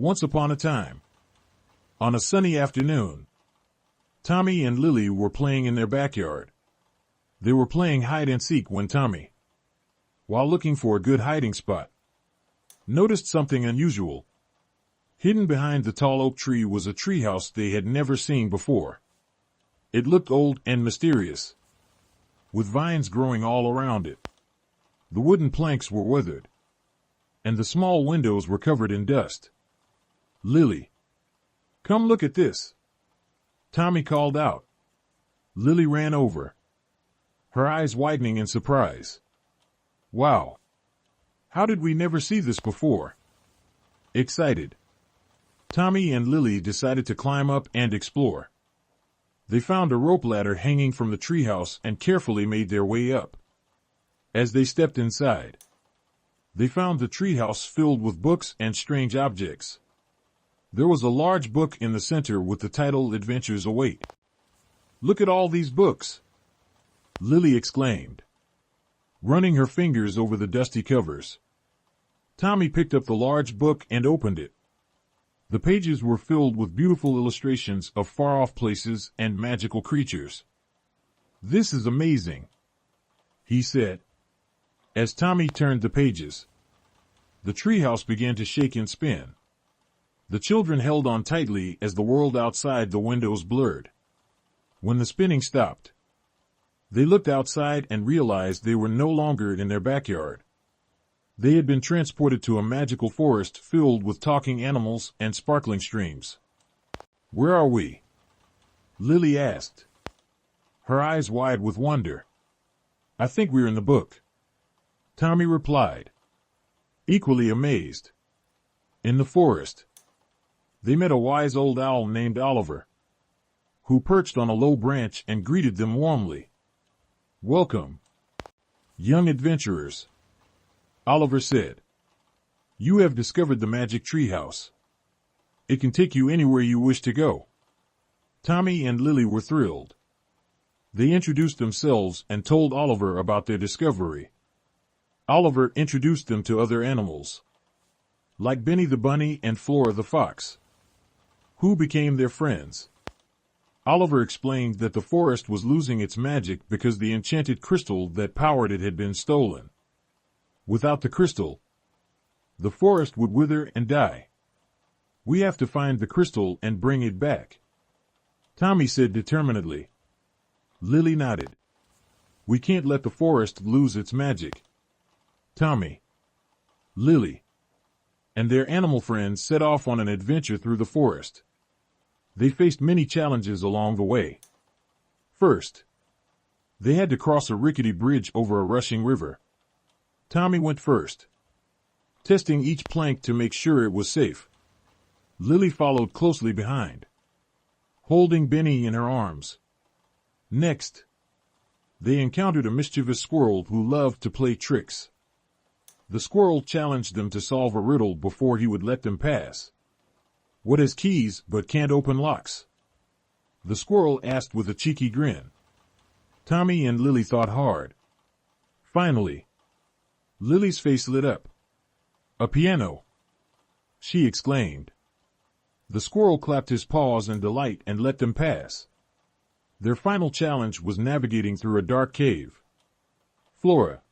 Once upon a time, on a sunny afternoon, Tommy and Lily were playing in their backyard. They were playing hide-and-seek when Tommy, while looking for a good hiding spot, noticed something unusual. Hidden behind the tall oak tree was a treehouse they had never seen before. It looked old and mysterious, with vines growing all around it. The wooden planks were weathered, and the small windows were covered in dust. "Lily, come look at this," Tommy called out. Lily ran over, her eyes widening in surprise. "Wow! How did we never see this before?" Excited, Tommy and Lily decided to climb up and explore. They found a rope ladder hanging from the treehouse and carefully made their way up. As they stepped inside, they found the treehouse filled with books and strange objects. There was a large book in the center with the title "Adventures Await." "Look at all these books," Lily exclaimed, running her fingers over the dusty covers. Tommy picked up the large book and opened it. The pages were filled with beautiful illustrations of far-off places and magical creatures. "This is amazing," he said, as Tommy turned the pages. The treehouse began to shake and spin. The children held on tightly as the world outside the windows blurred. When the spinning stopped, they looked outside and realized they were no longer in their backyard. They had been transported to a magical forest filled with talking animals and sparkling streams. "Where are we?" Lily asked, her eyes wide with wonder. "I think we're in the book," Tommy replied, equally amazed. In the forest, they met a wise old owl named Oliver, who perched on a low branch and greeted them warmly. "Welcome, young adventurers," Oliver said. "You have discovered the magic treehouse. It can take you anywhere you wish to go." Tommy and Lily were thrilled. They introduced themselves and told Oliver about their discovery. Oliver introduced them to other animals, like Benny the bunny and Flora the fox, who became their friends. Oliver explained that the forest was losing its magic because the enchanted crystal that powered it had been stolen. Without the crystal, the forest would wither and die. "We have to find the crystal and bring it back," Tommy said determinedly. Lily nodded. "We can't let the forest lose its magic." Tommy, Lily, and their animal friends set off on an adventure through the forest. They faced many challenges along the way. First, they had to cross a rickety bridge over a rushing river. Tommy went first, testing each plank to make sure it was safe. Lily followed closely behind, holding Benny in her arms. Next, they encountered a mischievous squirrel who loved to play tricks. The squirrel challenged them to solve a riddle before he would let them pass. "What has keys but can't open locks?" the squirrel asked with a cheeky grin. Tommy and Lily thought hard. Finally, Lily's face lit up. "A piano!" she exclaimed. The squirrel clapped his paws in delight and let them pass. Their final challenge was navigating through a dark cave. Flora,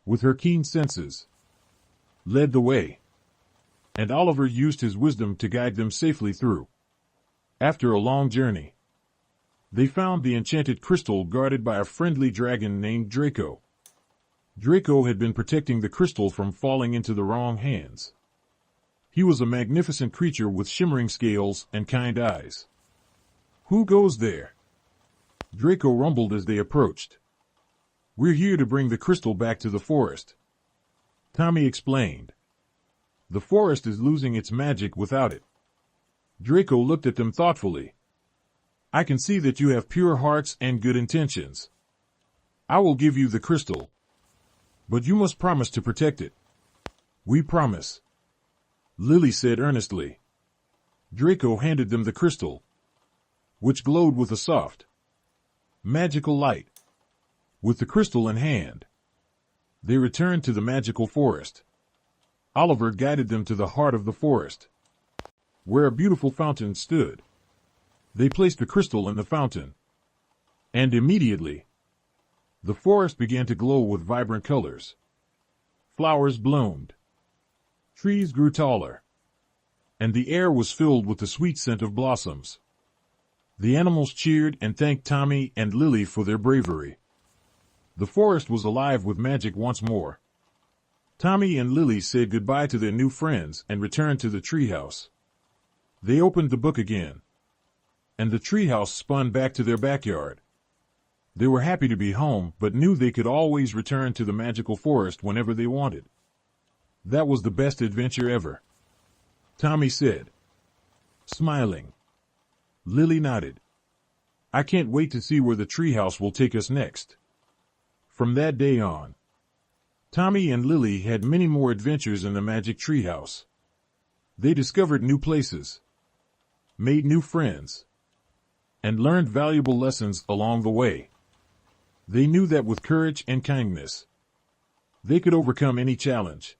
with her keen senses, led the way, and Oliver used his wisdom to guide them safely through. After a long journey, they found the enchanted crystal guarded by a friendly dragon named Draco. Draco had been protecting the crystal from falling into the wrong hands. He was a magnificent creature with shimmering scales and kind eyes. "Who goes there?" Draco rumbled as they approached. "We're here to bring the crystal back to the forest," Tommy explained. "The forest is losing its magic without it." Draco looked at them thoughtfully. "I can see that you have pure hearts and good intentions. I will give you the crystal, but you must promise to protect it." "We promise," Lily said earnestly. Draco handed them the crystal, which glowed with a soft, magical light. With the crystal in hand, they returned to the magical forest. Oliver guided them to the heart of the forest. where a beautiful fountain stood. They placed the crystal in the fountain, and immediately, the forest began to glow with vibrant colors. Flowers bloomed, trees grew taller, and the air was filled with the sweet scent of blossoms. The animals cheered and thanked Tommy and Lily for their bravery. The forest was alive with magic once more. Tommy and Lily said goodbye to their new friends and returned to the treehouse. They opened the book again, and the treehouse spun back to their backyard. They were happy to be home, but knew they could always return to the magical forest whenever they wanted. That was the best adventure ever, Tommy said, smiling. Lily nodded. I can't wait to see where the treehouse will take us next. From that day on, Tommy and Lily had many more adventures in the magic treehouse. They discovered new places, made new friends, and learned valuable lessons along the way. They knew that with courage and kindness, they could overcome any challenge.